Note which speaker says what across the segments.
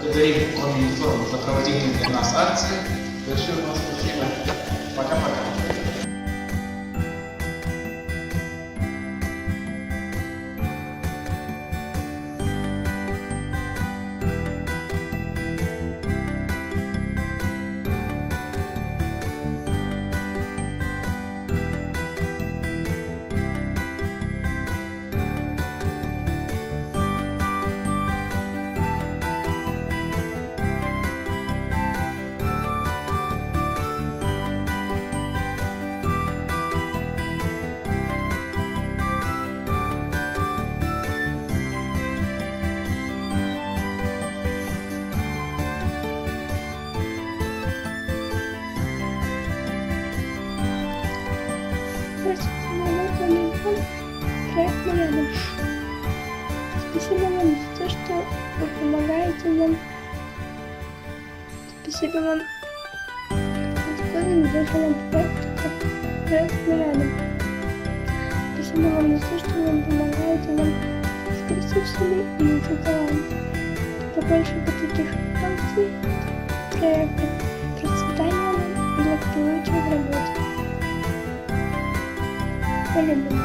Speaker 1: Благодарим Коминформ за проводимые для нас акции. Большое вам спасибо. Пока-пока.
Speaker 2: Проект рядом. Спасибо вам за то, что вы помогаете нам. Спасибо вам за такой замечательный проект, как проект рядом. Спасибо вам за то, что вы помогаете нам с ресурсами и за талант. Побольше таких акций, проектов, процветания нам и благополучия в работе. По-любому.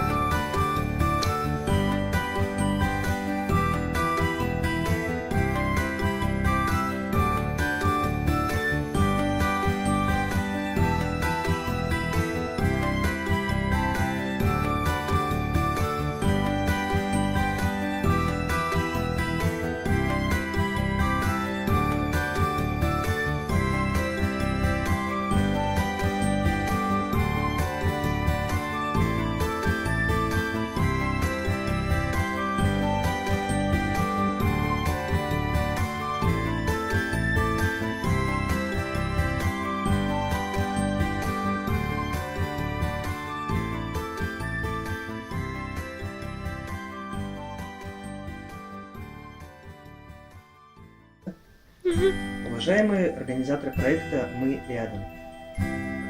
Speaker 3: Уважаемые организаторы проекта «Мы рядом»,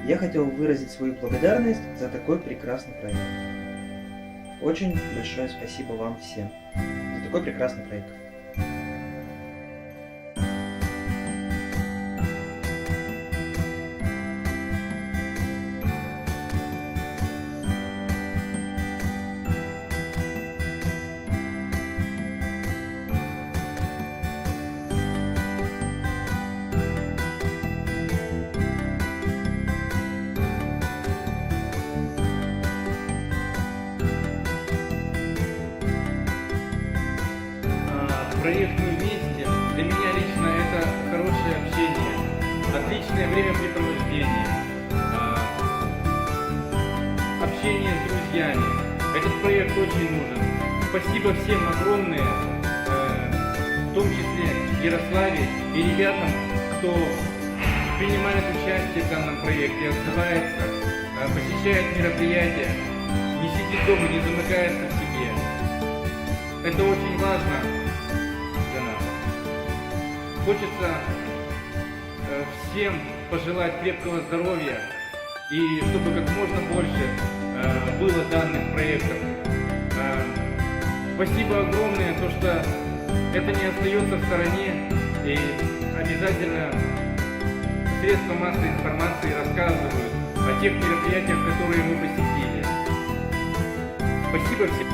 Speaker 3: я хотел выразить свою благодарность за такой прекрасный проект. Очень большое спасибо вам всем за такой прекрасный проект.
Speaker 4: Проект «Мы вместе» для меня лично это хорошее общение, отличное времяпрепровождение, общение с друзьями. Этот проект очень нужен. Спасибо всем огромное, в том числе Ярославе и ребятам, кто принимает участие в данном проекте, отзывается, посещает мероприятия, не сидит дома, не замыкается в себе. Это очень важно. Хочется всем пожелать крепкого здоровья и чтобы как можно больше было данных проектов. Спасибо огромное, то что это не остается в стороне, и обязательно средства массовой информации рассказывают о тех мероприятиях, которые мы посетили. Спасибо всем.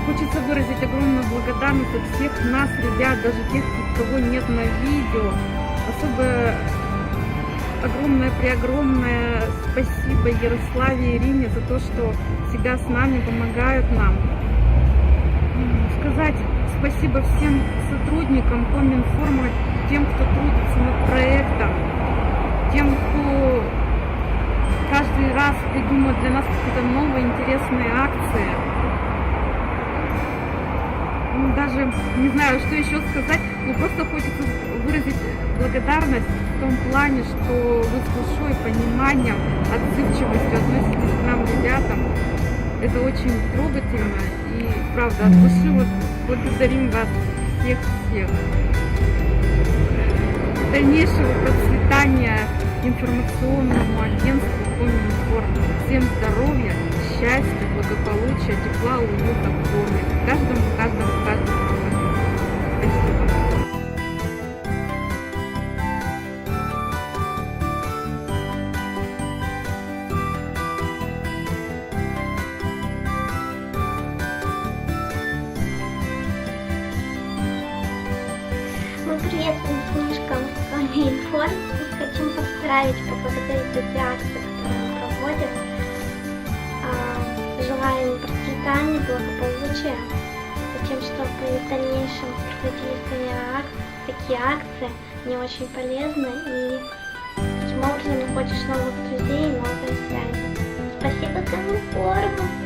Speaker 5: Хочется выразить огромную благодарность от всех нас, ребят, даже тех, кого нет на видео. Особо огромное спасибо Ярославе и Ирине за то, что всегда с нами помогают нам. Сказать спасибо всем сотрудникам Коминформа, тем, кто трудится над проектом, тем, кто каждый раз придумывает для нас какие-то новые интересные акции. даже не знаю, что еще сказать, но просто хочется выразить благодарность в том плане, что вы с душой, пониманием, отзывчивостью относитесь к нам, ребятам. Это очень трогательно и, правда, от души вот благодарим вас всех-всех. Дальнейшего процветания информационному агентству Коминформ. Всем здоровья, счастья, благополучия, тепла, уюта в доме. Каждому. Спасибо.
Speaker 2: Мы приветствуем книжкам Коминформ и хотим поздравить, поблагодарить за те акции, которые он проводит. Желаем процветания, благополучия, затем, чтобы в дальнейшем проходили такие акции, они очень полезны, и таким образом находишь новых друзей и новые связи. Спасибо Коминформу!